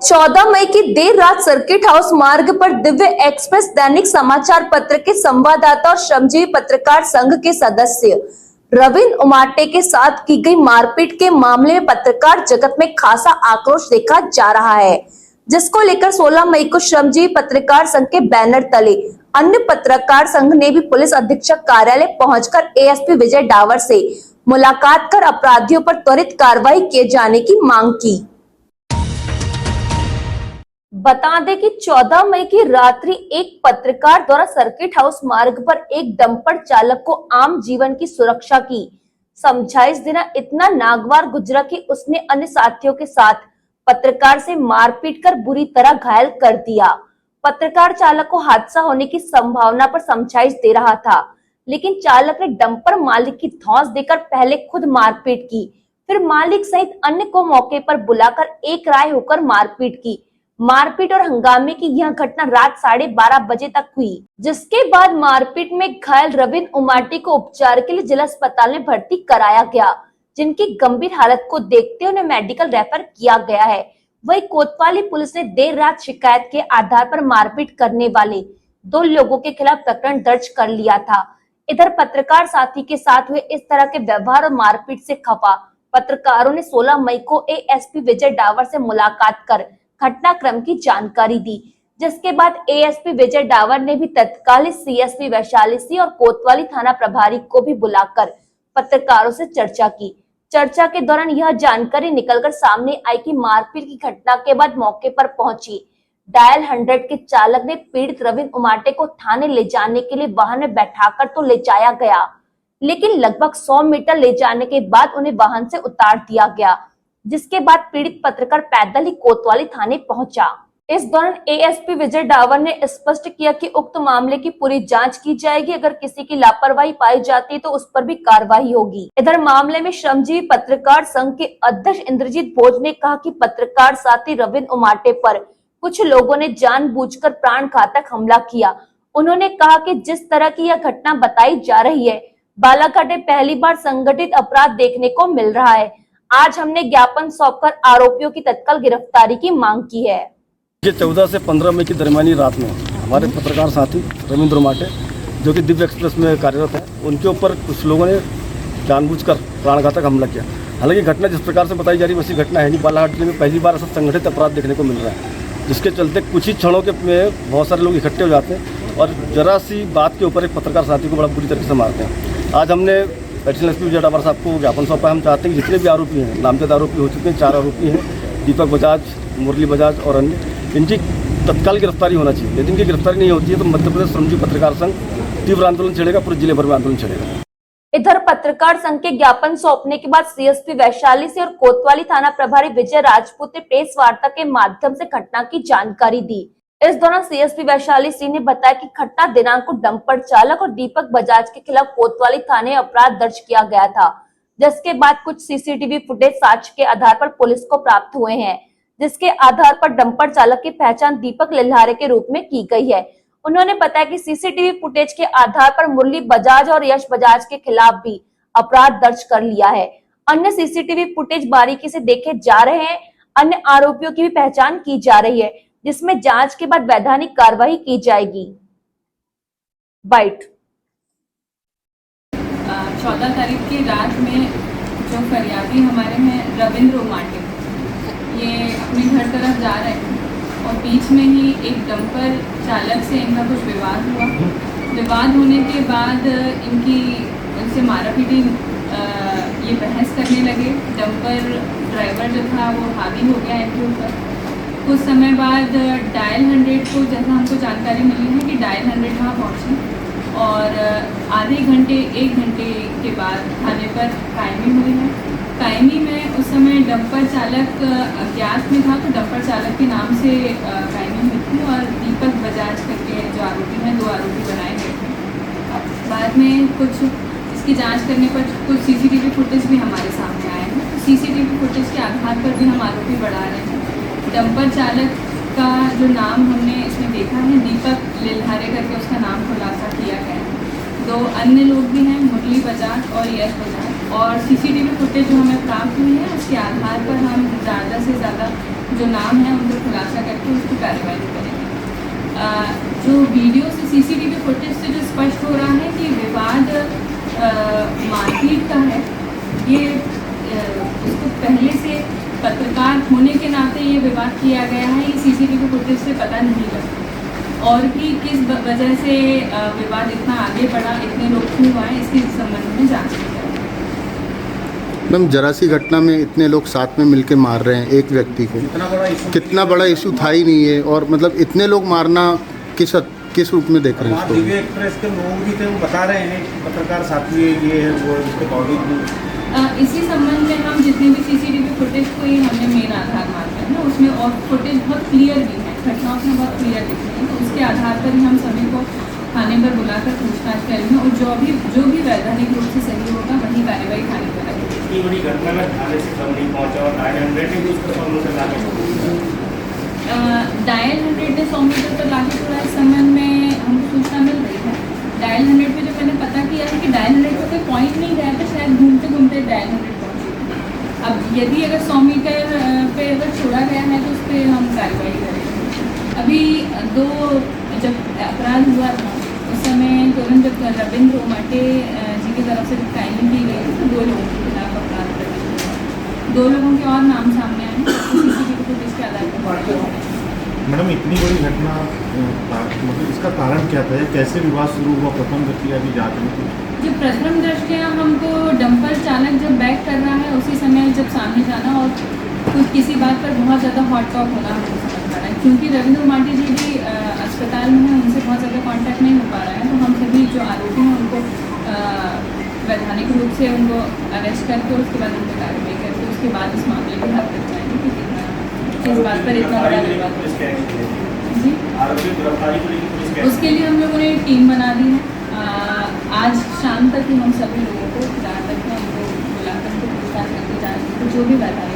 14 मई की देर रात circuit house मार्ग पर दिव्य एक्सप्रेस दैनिक समाचार पत्र के संवाददाता और श्रमजीवी पत्रकार संघ के सदस्य रविंद्र उमाटे के साथ की गई मारपीट के मामले में पत्रकार जगत में खासा आक्रोश देखा जा रहा है, जिसको लेकर 16 मई को श्रमजीवी पत्रकार संघ के बैनर तले अन्य पत्रकार संघ ने भी पुलिस अधीक्षक कार्यालय पहुंचकर एएसपी विजय डावर से मुलाकात कर अपराधियों पर त्वरित कार्रवाई किए जाने की मांग की। बता दें कि 14 मई की रात्रि एक पत्रकार द्वारा सर्किट हाउस मार्ग पर एक डंपर चालक को आम जीवन की सुरक्षा की समझाइश देना इतना नागवार गुजरा कि उसने अन्य साथियों के साथ पत्रकार से मारपीट कर बुरी तरह घायल कर दिया। पत्रकार चालक को हादसा होने की संभावना पर समझाइश दे रहा था, लेकिन चालक ने डंपर मालिक की धौंस देकर पहले खुद मारपीट की, फिर मालिक सहित अन्य को मौके पर बुलाकर एक राय होकर मारपीट की। मारपीट और हंगामे की यह घटना रात 12:30 बजे तक हुई, जिसके बाद मारपीट में घायल रविंद्र उमाटी को उपचार के लिए जिला अस्पताल में भर्ती कराया गया, जिनकी गंभीर हालत को देखते उन्हें मेडिकल रेफर किया गया है। वही कोतवाली पुलिस ने देर रात शिकायत के आधार पर मारपीट करने वाले 2 लोगों के खिलाफ प्रकरण दर्ज कर लिया था। इधर पत्रकार साथी के साथ हुए इस तरह के व्यवहार और मारपीट से खफा पत्रकारों ने 16 मई को एएसपी विजय डावर से मुलाकात कर घटनाक्रम की जानकारी दी, जिसके बाद एएसपी विजय डावर ने भी तत्कालीन सीएसपी वैशाली सी और कोतवाली थाना प्रभारी को भी बुलाकर पत्रकारों से चर्चा की। चर्चा के दौरान यह जानकारी निकलकर सामने आई कि मारपीट की घटना के बाद मौके पर पहुंची डायल 100 के चालक ने पीड़ित रविंद्र उमाटे को थाने ले जाने के लिए वाहन में बैठाकर तो ले जाया गया, लेकिन लगभग 100 मीटर ले जाने के बाद उन्हें वाहन से उतार दिया गया, जिसके बाद पीड़ित पत्रकार पैदल ही कोतवाली थाने पहुंचा। इस दौरान एएसपी विजय डावर ने स्पष्ट किया कि उक्त मामले की पूरी जांच की जाएगी, अगर किसी की लापरवाही पाई जाती तो उस पर भी कार्रवाई होगी। इधर मामले में श्रमजीवी पत्रकार संघ के अध्यक्ष इंद्रजीत भोज ने कहा कि पत्रकार साथी रविंद्र उमाटे पर कुछ लोगों ने जानबूझकर प्राण घातक हमला किया। उन्होंने कहा कि जिस तरह की यह घटना बताई जा रही है, बालाघाट में पहली बार संगठित अपराध देखने को मिल रहा है। आज हमने ज्ञापन सौंपकर आरोपियों की तत्काल गिरफ्तारी की मांग की है। 14 से 15 मई की दरमियानी रात में हमारे पत्रकार साथी रविंद्र उमाटे, जो कि दिव्य एक्सप्रेस में कार्यरत है, उनके ऊपर कुछ लोगों ने जानबूझकर प्राणघातक हमला किया। हालांकि घटना जिस प्रकार से बताई जा रही है वैसी घटना है नहीं। बालाघाट जिले में पहली बार ऐसा संगठित अपराध देखने को मिल रहा है, जिसके चलते कुछ ही क्षणों के में बहुत सारे लोग इकट्ठे हो जाते हैं और जरा सी बात के ऊपर एक पत्रकार साथी को बड़ा बुरी तरीके से मारते हैं। आज हमने एडिशनल एसपी विजय डावर साहब को ज्ञापन सौंपा। हम चाहते हैं कि जितने भी आरोपी हैं, नामजद आरोपी हो चुके हैं, 4 आरोपी हैं, दीपक बजाज, मुरली बजाज और अन्य, इनकी तत्काल गिरफ्तारी होना चाहिए। यदि इनकी गिरफ्तारी नहीं होती है तो मध्य प्रदेश श्रमजीवी पत्रकार संघ तीव्र आंदोलन छेड़ेगा, पूरे जिले भर में आंदोलन छेड़ेगा। इधर पत्रकार संघ के ज्ञापन सौंपने के बाद सीएसपी वैशाली से और कोतवाली थाना प्रभारी विजय राजपूत ने प्रेस वार्ता के माध्यम से घटना की जानकारी दी। इस दौरान सीएसपी वैशाली सिंह ने बताया कि घटना दिनांक को डंपर चालक और दीपक बजाज के खिलाफ कोतवाली थाने अपराध दर्ज किया गया था, जिसके बाद कुछ सीसीटीवी फुटेज साक्ष्य के आधार पर पुलिस को प्राप्त हुए हैं, जिसके आधार पर डंपर चालक की पहचान दीपक लिल्हारे के रूप में की गई है। उन्होंने बताया कि सीसीटीवी फुटेज के आधार पर मुरली बजाज और यश बजाज के खिलाफ भी अपराध दर्ज कर लिया है। अन्य सीसीटीवी फुटेज बारीकी से देखे जा रहे हैं। अन्य आरोपियों की भी पहचान की जा रही है, जिसमें जांच के बाद वैधानिक कार्रवाई की जाएगी। बाइट 14 तारीख की रात में जो फरियादी हमारे हैं रविंद्र उमाटे, ये अपने घर तरफ जा रहे हैं और बीच में ही एक डंपर चालक से इनका कुछ विवाद हुआ। विवाद होने के बाद इनसे मारापीटी ये बहस करने लगे। डंपर ड्राइवर जो था वो हावी हो गया इनके ऊपर। कुछ समय बाद डायल 100 को जैसा हमको जानकारी मिली है कि डायल 100 वहाँ पहुँची और आधे घंटे 1 घंटे के बाद थाने पर कायमी हुई है। कायमी में उस समय डंपर चालक अज्ञात में था, तो डंपर चालक के नाम से कायमी हुई थी और दीपक बजाज करके जो आरोपी हैं 2 आरोपी बनाए गए थे। बाद में कुछ इसकी जांच करने पर कुछ सीसीटीवी फुटेज भी हमारे सामने आए हैं। तो सीसीटीवी फुटेज के आधार पर भी हम आरोपी बढ़ा रहे हैं। डंपर चालक का जो नाम हमने इसमें देखा है, दीपक लिल्हारे करके उसका नाम खुलासा किया गया है। 2 अन्य लोग भी हैं, मुरली बजाज और यश बजाज, और सीसीटीवी फुटेज जो हमें प्राप्त हुई है उसके आधार पर हम ज़्यादा से ज़्यादा जो नाम है उनको खुलासा करके उसकी कार्रवाई करेंगे। जो वीडियो से सीसीटीवी फुटेज से जो स्पष्ट हो रहा है कि विवाद मारपीट का है, ये उसको पहले से पत्रकार होने के नाते ये विवाद किया गया है, ये सीसीटीवी फुटेज से पता नहीं लगता। और भी किस वजह से विवाद इतना आगे बढ़ा, इतने लोग क्यों आए, इसके संबंध में जांच की जाए। मैम, जरा सी घटना में इतने लोग साथ में मिलके मार रहे हैं एक व्यक्ति को, कितना बड़ा इशू था ही नहीं है, और मतलब इतने लोग मारना किस रूप में देख रहे हैं इसको? दिव्य एक्सप्रेस के लोग भी थे, वो बता रहे हैं पत्रकार साथी है, ये है वो, इसके बावजूद भी इसी संबंध में हम जितने भी सीसीटीवी फुटेज को ही हमने मेन आधार मानते हैं ना, उसमें और फुटेज बहुत क्लियर भी है, घटनाओं में बहुत क्लियर दिख रही है, तो उसके आधार पर ही हम सभी को थाने पर बुलाकर पूछताछ करेंगे और जो भी वैधानिक रूप से सही होगा वही कार्रवाई थाने पर रहेगी। इतनी बड़ी घटना में थाने से कम नहीं पहुँचा और 900 भी उसको सामने से लाके डायल 100 ने 100 मीटर पर लाके छोड़ा, इस संबंध में हमको सूचना मिल रही है। डायल 100 पे जो मैंने पता किया है कि डायल 100 पे कोई पॉइंट नहीं गया था, शायद घूमते घूमते डायल 100 पहुँची। अब यदि अगर 100 मीटर पे अगर छोड़ा गया है तो उस पर हम कार्रवाई करेंगे। अभी जब अपराध हुआ था उस समय तुरंत जब रविंद्र उमाटे जी की तरफ से टाइमिंग की गई थी तो 2 लोगों के खिलाफ अपराध कर 2 लोगों के और नाम सामने आए हैं, सीसीटीवी फुटेज के आधार पर। मैडम, इतनी बड़ी घटना मतलब इसका कारण क्या था, कैसे विवाद शुरू हुआ? प्रथम दृष्टया अभी जांच में जो प्रथम दृष्टया हमको डंपर चालक जब बैक कर रहा है उसी समय जब सामने जाना और कुछ किसी बात पर बहुत ज़्यादा हॉट टॉक होना हमको समझ पा रहा है, क्योंकि रविंद्र उमाटे जी भी अस्पताल में हैं, उनसे बहुत ज़्यादा कांटेक्ट नहीं हो पा रहा है, तो हम सभी जो आरोपी हैं उनको वैधानिक रूप से उनको अरेस्ट करके उसके बाद उनको कार्रवाई करके उसके बाद इस मामले को हल कर जाएंगे कि किस बात पर इतना बड़ा विवाद जी। उसके लिए हम लोगों ने टीम बना दी है। आज शाम तक ही हम सभी लोगों को रात तक में उनको बुलाकर पूछताछ करके जाएंगे, तो जो भी वैधानिक